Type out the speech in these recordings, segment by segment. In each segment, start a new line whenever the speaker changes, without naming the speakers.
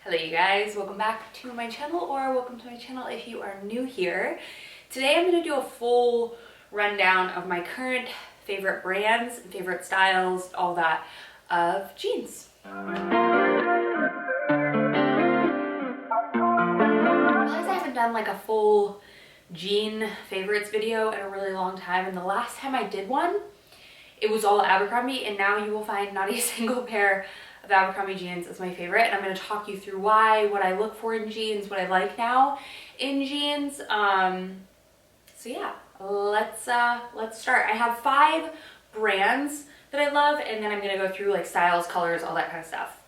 Hello you guys, welcome back to my channel, or welcome to my channel if you are new here. Today I'm going to do a full rundown of my current favorite brands, favorite styles, all that of jeans. I realize I haven't done like a full jean favorites video in a really long time, and the last time I did one, it was all Abercrombie, and now you will find not a single pair of Abercrombie jeans is my favorite, and I'm going to talk you through why, what I look for in jeans, what I like now in jeans. So yeah, let's start. I have 5 brands that I love, and then I'm going to go through like styles, colors, all that kind of stuff.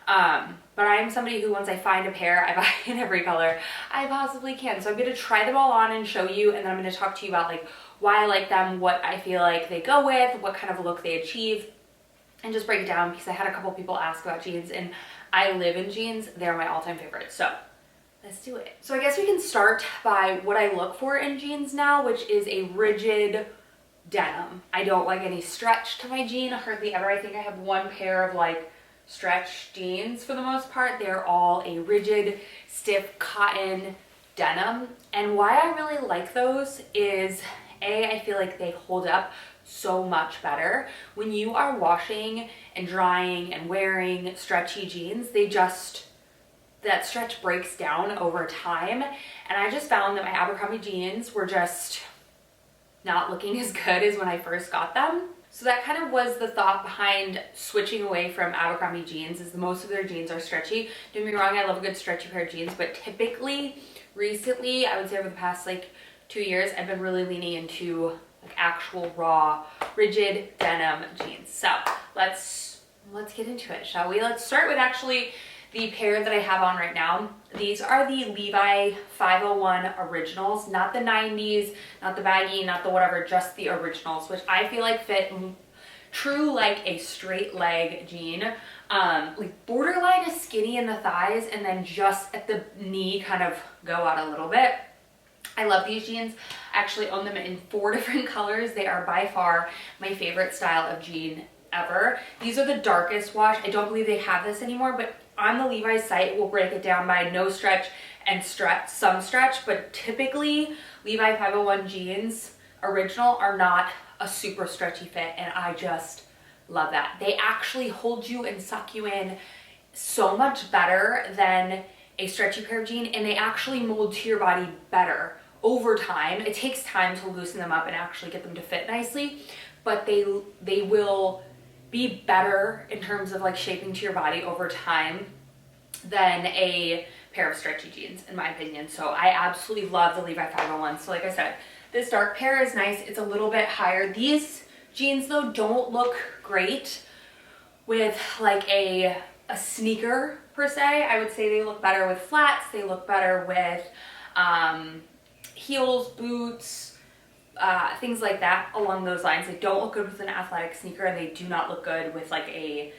But I am somebody who, once I find a pair, I buy in every color I possibly can. So I'm going to try them all on and show you, and then I'm going to talk to you about like why I like them, what I feel like they go with, what kind of look they achieve, and just break it down, because I had a couple people ask about jeans, and I live in jeans. They're my all-time favorites. So let's do it. So I guess we can start by what I look for in jeans now, which is a rigid denim. I don't like any stretch to my jean, hardly ever. I think I have one pair of like stretch jeans for the most part. They're all a rigid, stiff cotton denim. And why I really like those is I feel like they hold up so much better. When you are washing and drying and wearing stretchy jeans, that stretch breaks down over time. And I just found that my Abercrombie jeans were just not looking as good as when I first got them. So that kind of was the thought behind switching away from Abercrombie jeans, is most of their jeans are stretchy. Don't get me wrong, I love a good stretchy pair of jeans, but typically, recently, I would say over the past like 2 years, I've been really leaning into like actual raw, rigid denim jeans. So let's get into it, shall we? Let's start with actually the pair that I have on right now. These are the Levi 501 originals, not the 90s, not the baggy, not the whatever, just the originals, which I feel like fit true like a straight leg jean, like borderline a skinny in the thighs, and then just at the knee kind of go out a little bit. I love these jeans. I actually own them in 4 different colors. They are by far my favorite style of jean ever. These are the darkest wash. I don't believe they have this anymore, but on the Levi's site, we'll break it down by no stretch and some stretch, but typically Levi 501 jeans original are not a super stretchy fit, and I just love that. They actually hold you and suck you in so much better than a stretchy pair of jeans, and they actually mold to your body better over time. It takes time to loosen them up and actually get them to fit nicely, but they will be better in terms of like shaping to your body over time than a pair of stretchy jeans, in my opinion. So I absolutely love the Levi 501. So like I said, this dark pair is nice. It's a little bit higher. These jeans though don't look great with like a sneaker per se. I would say they look better with flats. They look better with heels, boots, things like that along those lines. They don't look good with an athletic sneaker, and they do not look good with like a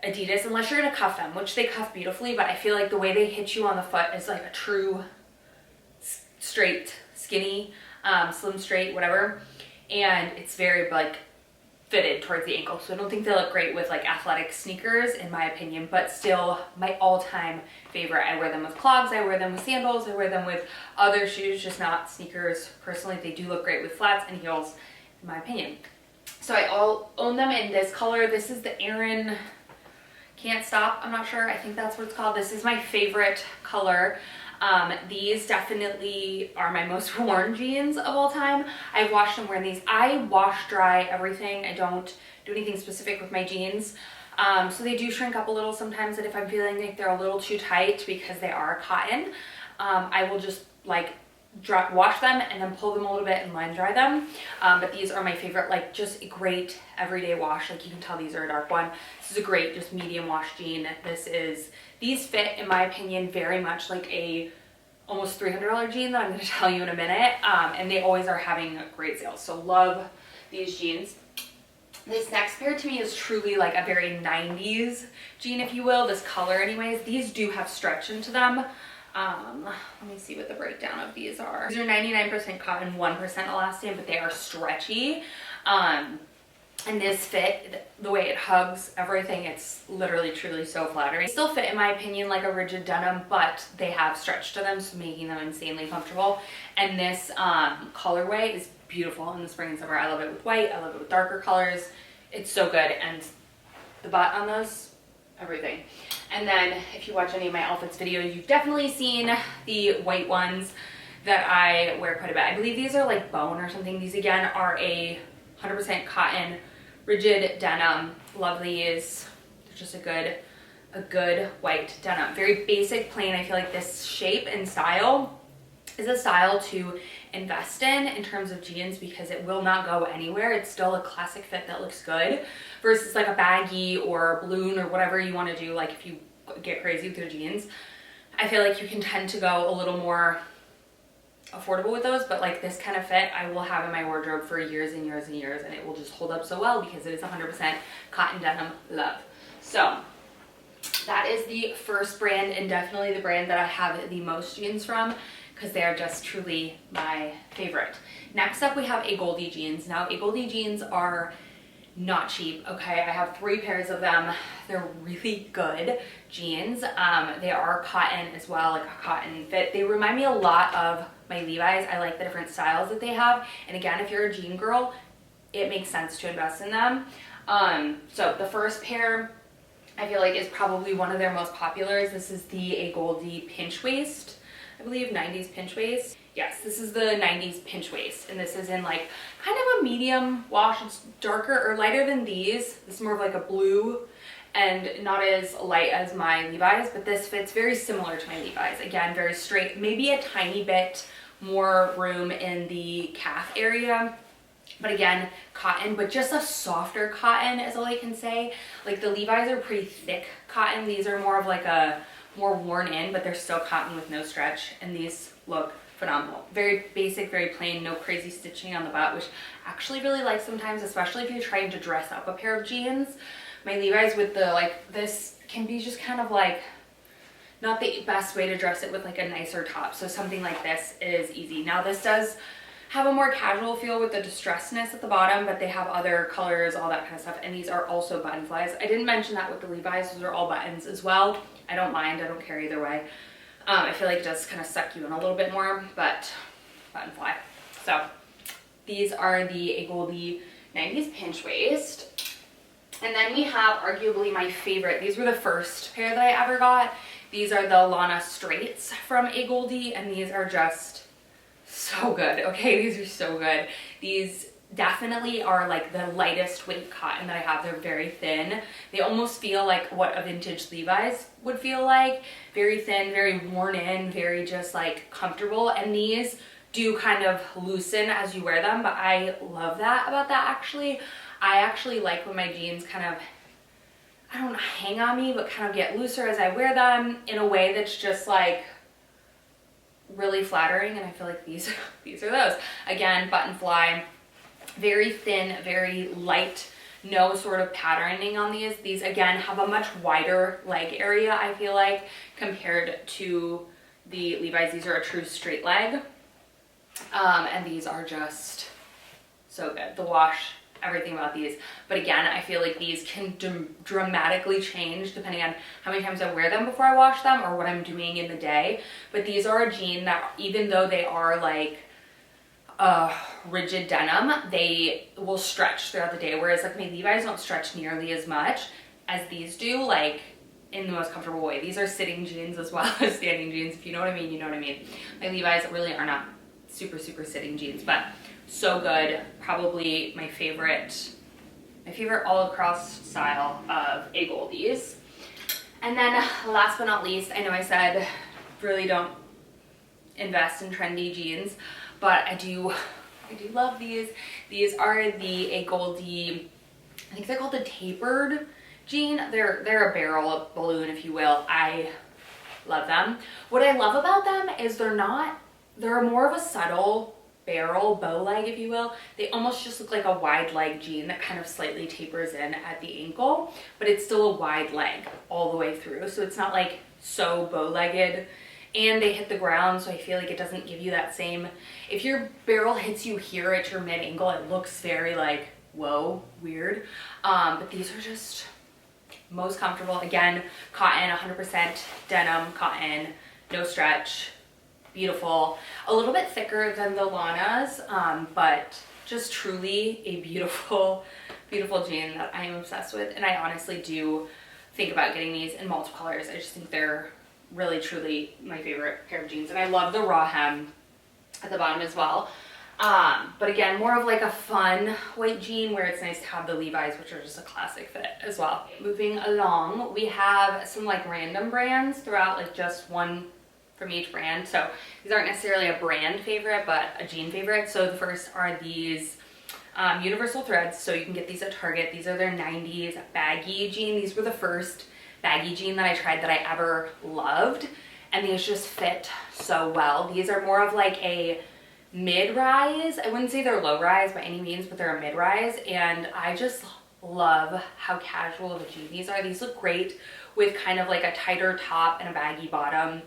Adidas, unless you're gonna cuff them, which they cuff beautifully, but I feel like the way they hit you on the foot is like a true straight, skinny, slim straight, whatever, and it's very like fitted towards the ankle. So I don't think they look great with like athletic sneakers, in my opinion, but still my all-time favorite. I wear them with clogs, I wear them with sandals, I wear them with other shoes, just not sneakers. Personally, they do look great with flats and heels, in my opinion. So I all own them in this color. This is the Aaron Can't Stop, I'm not sure, I think that's what it's called. This is my favorite color. These definitely are my most worn jeans of all time. I've washed and worn these. I wash dry everything. I don't do anything specific with my jeans. So they do shrink up a little sometimes, and if I'm feeling like they're a little too tight because they are cotton, I will just like wash them and then pull them a little bit and line dry them. But these are my favorite, like just a great everyday wash. Like you can tell these are a dark one. This is a great just medium wash jean. These fit, in my opinion, very much like a almost $300 jean that I'm going to tell you in a minute. And they always are having great sales. So love these jeans. This next pair to me is truly like a very 90s jean, if you will. This color anyways. These do have stretch into them. Let me see what the breakdown of these are. These are 99% cotton, 1% elastane, but they are stretchy. And this fit, the way it hugs everything, it's literally truly so flattering. They still fit, in my opinion, like a rigid denim, but they have stretch to them, so making them insanely comfortable. And this colorway is beautiful in the spring and summer. I love it with white, I love it with darker colors. It's so good. And the butt on those, everything. And then if you watch any of my outfits videos, you've definitely seen the white ones that I wear quite a bit. I believe these are like bone or something. These again are a 100% cotton rigid denim. Love these. They're just a good white denim. Very basic, plain. I feel like this shape and style is a style to invest in terms of jeans because it will not go anywhere. It's still a classic fit that looks good versus like a baggy or balloon or whatever you want to do. Like if you get crazy with your jeans, I feel like you can tend to go a little more affordable with those, but like this kind of fit I will have in my wardrobe for years and years and years, and it will just hold up so well because it is 100% cotton denim love. So that is the first brand, and definitely the brand that I have the most jeans from because they are just truly my favorite. Next up we have Agolde jeans. Now Agolde jeans are not cheap, okay? I have 3 pairs of them. They're really good jeans. They are cotton as well, like a cotton fit. They remind me a lot of my Levi's. I like the different styles that they have. And again, if you're a jean girl, it makes sense to invest in them. So the first pair I feel like is probably one of their most populars. This is the Agolde pinch waist. I believe 90s pinch waist. Yes, this is the 90s pinch waist, and this is in like kind of a medium wash. It's darker or lighter than these. This is more of like a blue and not as light as my Levi's, but this fits very similar to my Levi's. Again, very straight, maybe a tiny bit more room in the calf area, but again, cotton, but just a softer cotton is all I can say. Like the Levi's are pretty thick cotton. These are more of like a more worn in, but they're still cotton with no stretch, and these look phenomenal. Very basic, very plain, no crazy stitching on the butt, which I actually really like sometimes, especially if you're trying to dress up a pair of jeans. My Levi's with the like this can be just kind of like not the best way to dress it with like a nicer top, so something like this is easy. Now this does have a more casual feel with the distressedness at the bottom, but they have other colors, all that kind of stuff, and these are also button flies. I didn't mention that with the Levi's. Those are all buttons as well. I don't mind, I don't care either way. I feel like it does kind of suck you in a little bit more, but button fly. So these are the Agolde 90s pinch waist. And then we have arguably my favorite. These were the first pair that I ever got. These are the Lana Straights from Agolde, and these are just so good. Okay, these are so good. These definitely are like the lightest weight cotton that I have. They're very thin. They almost feel like what a vintage Levi's would feel like. Very thin, very worn in, very just like comfortable. And these do kind of loosen as you wear them, but I love that about that actually. I actually like when my jeans kind of, I don't know, hang on me, but kind of get looser as I wear them in a way that's just like really flattering, and I feel like these are those. Again, button fly, very thin, very light, no sort of patterning on these. These again have a much wider leg area, I feel like, compared to the Levi's. These are a true straight leg, and these are just so good. The wash, everything about these. But again, I feel like these can dramatically change depending on how many times I wear them before I wash them or what I'm doing in the day. But these are a jean that, even though they are like rigid denim, they will stretch throughout the day, whereas like my Levi's don't stretch nearly as much as these do, like in the most comfortable way. These are sitting jeans as well as standing jeans. If you know what I mean, you know what I mean. My Levi's really are not super sitting jeans, but so good. Probably my favorite all across style of Agolde's. And then last but not least, I know I said really don't invest in trendy jeans, but I do love these. These are the Agolde, I think they're called the tapered jean. They're a barrel, a balloon, if you will. I love them. What I love about them is they're more of a subtle barrel, bow leg, if you will. They almost just look like a wide leg jean that kind of slightly tapers in at the ankle, but it's still a wide leg all the way through. So it's not like so bow-legged, and they hit the ground, so I feel like it doesn't give you that same, if your barrel hits you here at your mid ankle, it looks very like whoa, weird. But these are just most comfortable. Again, cotton, 100% denim, cotton, no stretch, beautiful. A little bit thicker than the Lana's, but just truly a beautiful, beautiful jean that I am obsessed with. And I honestly do think about getting these in multiple colors. I just think they're really, truly my favorite pair of jeans. And I love the raw hem at the bottom as well. But again, more of like a fun white jean where it's nice to have the Levi's, which are just a classic fit as well. Moving along, we have some like random brands throughout, like just one from each brand. So these aren't necessarily a brand favorite, but a jean favorite. So the first are these universal threads. So you can get these at Target. These are their 90s baggy jean. These were the first baggy jean that I tried that I ever loved. And these just fit so well. These are more of like a mid-rise. I wouldn't say they're low-rise by any means, but they're a mid-rise. And I just love how casual of a jean these are. These look great with kind of like a tighter top and a baggy bottom.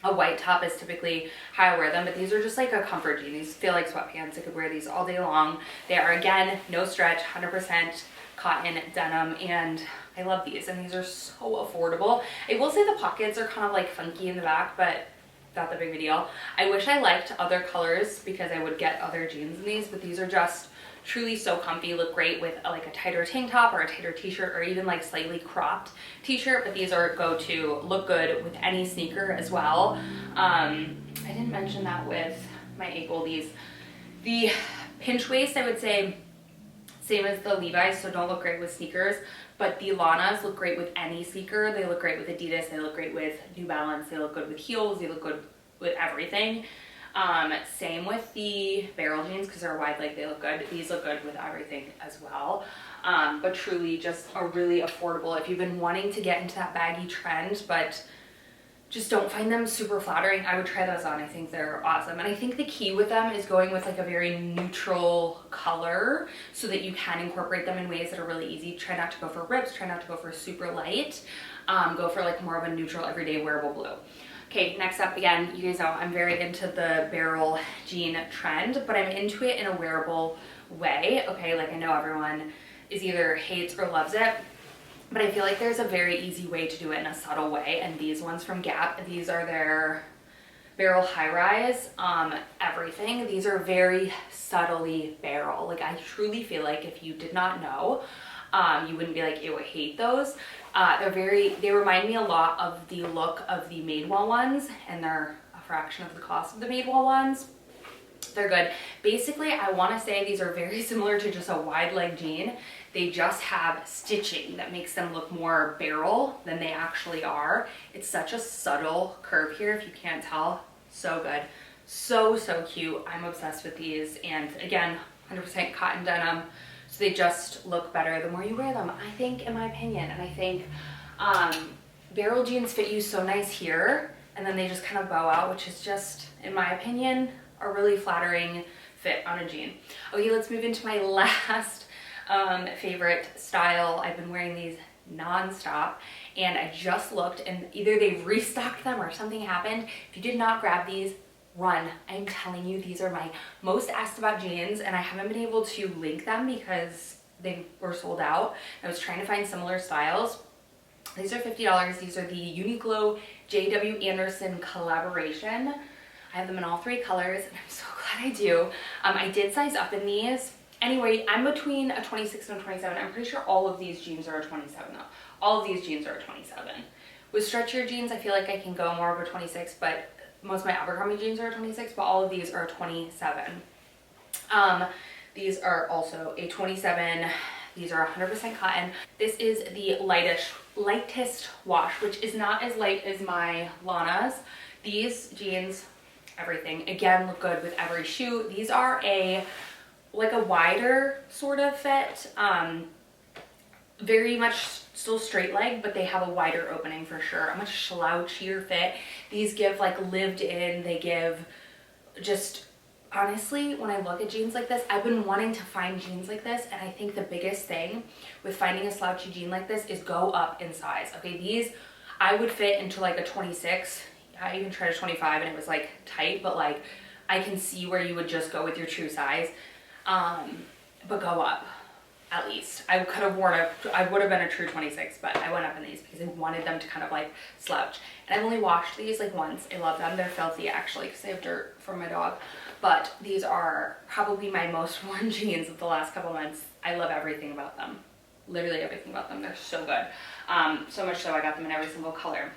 A white top is typically how I wear them, but these are just like a comfort jean. These feel like sweatpants. I could wear these all day long. They are, again, no stretch, 100% cotton denim, and I love these, and these are so affordable. I will say the pockets are kind of like funky in the back, but not the big of a deal. I wish I liked other colors because I would get other jeans in these, but these are just truly so comfy. Look great with like a tighter tank top or a tighter t-shirt or even like slightly cropped t-shirt, but these are go to. Look good with any sneaker as well. I didn't mention that with my Agoldes. The pinch waist, I would say same as the Levi's, so don't look great with sneakers, but the Lana's look great with any sneaker. They look great with Adidas, they look great with New Balance, they look good with heels, they look good with everything. Same with the barrel jeans because they're wide leg, they look good. These look good with everything as well. But truly just a really affordable, if you've been wanting to get into that baggy trend, but just don't find them super flattering, I would try those on. I think they're awesome. And I think the key with them is going with like a very neutral color so that you can incorporate them in ways that are really easy. Try not to go for rips, try not to go for super light. Go for like more of a neutral everyday wearable blue. Okay, next up, again, you guys know I'm very into the barrel jean trend, but I'm into it in a wearable way. Okay, like I know everyone is either hates or loves it, but I feel like there's a very easy way to do it in a subtle way, and these ones from Gap, these are their barrel high rise everything. These are very subtly barrel. Like I truly feel like if you did not know, you wouldn't be like, ew, I hate those. They remind me a lot of the look of the Madewell ones, and they're a fraction of the cost of the Madewell ones. They're good. Basically, I want to say these are very similar to just a wide leg jean. They just have stitching that makes them look more barrel than they actually are. It's such a subtle curve here, if you can't tell. So good. So, so cute. I'm obsessed with these. And again, 100% cotton denim. So they just look better the more you wear them, I think, in my opinion. And I think barrel jeans fit you so nice here, and then they just kind of bow out, which is just, in my opinion, a really flattering fit on a jean. Okay, let's move into my last favorite style. I've been wearing these non-stop, and I just looked, and either they've restocked them or something happened. If you did not grab these, run. I'm telling you, these are my most asked about jeans, and I haven't been able to link them because they were sold out. I was trying to find similar styles. These are $50. These are the Uniqlo J.W. Anderson collaboration. I have them in all three colors, and I'm so glad I do. I did size up in these. Anyway, I'm between a 26 and a 27. I'm pretty sure all of these jeans are a 27 though. All of these jeans are a 27. With stretchier jeans, I feel like I can go more of a 26, but most of my Abercrombie jeans are a 26, but all of these are a 27. These are also a 27. These are 100% cotton. This is the lightest wash, which is not as light as my Lana's. These jeans, everything, again, look good with every shoe. These are like a wider sort of fit. Very much still straight leg, but they have a wider opening for sure. A much slouchier fit. These give like lived in, they give just, honestly, when I look at jeans like this, I've been wanting to find jeans like this, and I think the biggest thing with finding a slouchy jean like this is go up in size. Okay, these I would fit into like a 26. I even tried a 25 and it was like tight, but like I can see where you would just go with your true size. But go up. at least. I could have worn I would have been a true 26, but I went up in these because I wanted them to kind of like slouch. And I've only washed these like once. I love them. They're filthy actually because I have dirt from my dog. But these are probably my most worn jeans of the last couple months. I love everything about them. Literally everything about them. They're so good. So much so I got them in every single color.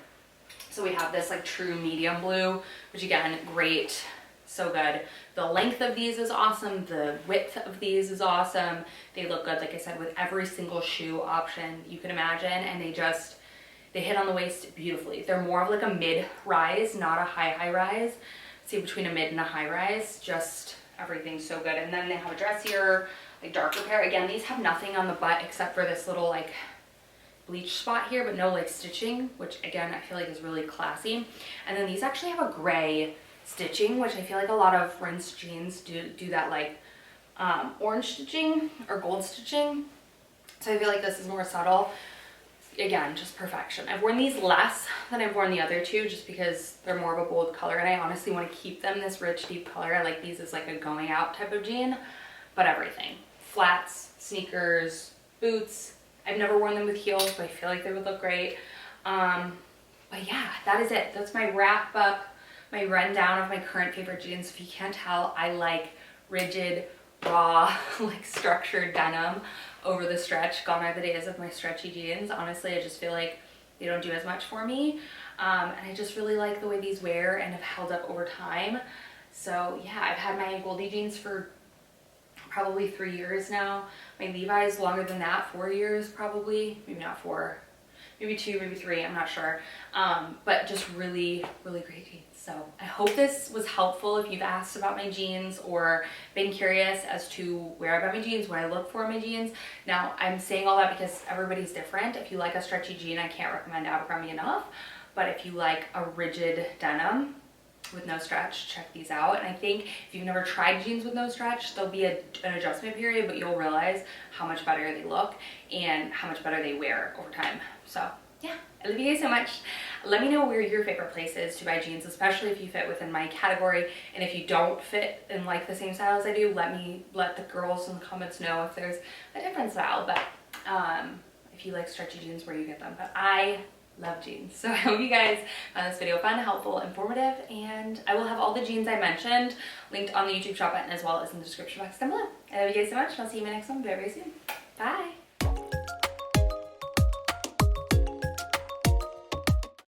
So we have this like true medium blue, which again, great. So good. The length of these is awesome. The width of these is awesome. They look good, like I said, with every single shoe option you can imagine. And they hit on the waist beautifully. They're more of like a mid-rise, not a high rise. See, between a mid and a high rise, just everything's so good. And then they have a dressier, like darker pair. Again, these have nothing on the butt except for this little like bleach spot here, but no like stitching, which again, I feel like is really classy. And then these actually have a gray stitching, which I feel like a lot of rinsed jeans do that like orange stitching or gold stitching. So I feel like this is more subtle. Again, just perfection. I've worn these less than I've worn the other two just because they're more of a bold color and I honestly want to keep them this rich, deep color. I like these as like a going out type of jean, but everything. Flats, sneakers, boots. I've never worn them with heels, but I feel like they would look great. But yeah, that is it. That's my wrap up, my rundown of my current favorite jeans. If you can't tell, I like rigid, raw, like structured denim over the stretch. Gone are the days of my stretchy jeans. Honestly, I just feel like they don't do as much for me. And I just really like the way these wear and have held up over time. So yeah, I've had my Agolde jeans for probably 3 years now. My Levi's longer than that, 4 years probably. Maybe not 4, maybe 2, maybe 3, I'm not sure. But just really, really great jeans. So I hope this was helpful if you've asked about my jeans or been curious as to where I buy my jeans, what I look for in my jeans. Now, I'm saying all that because everybody's different. If you like a stretchy jean, I can't recommend Abercrombie enough. But if you like a rigid denim with no stretch, check these out. And I think if you've never tried jeans with no stretch, there'll be an adjustment period, but you'll realize how much better they look and how much better they wear over time. So yeah, I love you guys so much. Let me know where your favorite place is to buy jeans, especially if you fit within my category. And if you don't fit in like the same style as I do, let the girls in the comments know if there's a different style. But if you like stretchy jeans, where you get them. But I love jeans. So I hope you guys found this video fun, helpful, informative, and I will have all the jeans I mentioned linked on the YouTube shop button as well as in the description box down below. I love you guys so much, and I'll see you in my next one very, very soon. Bye!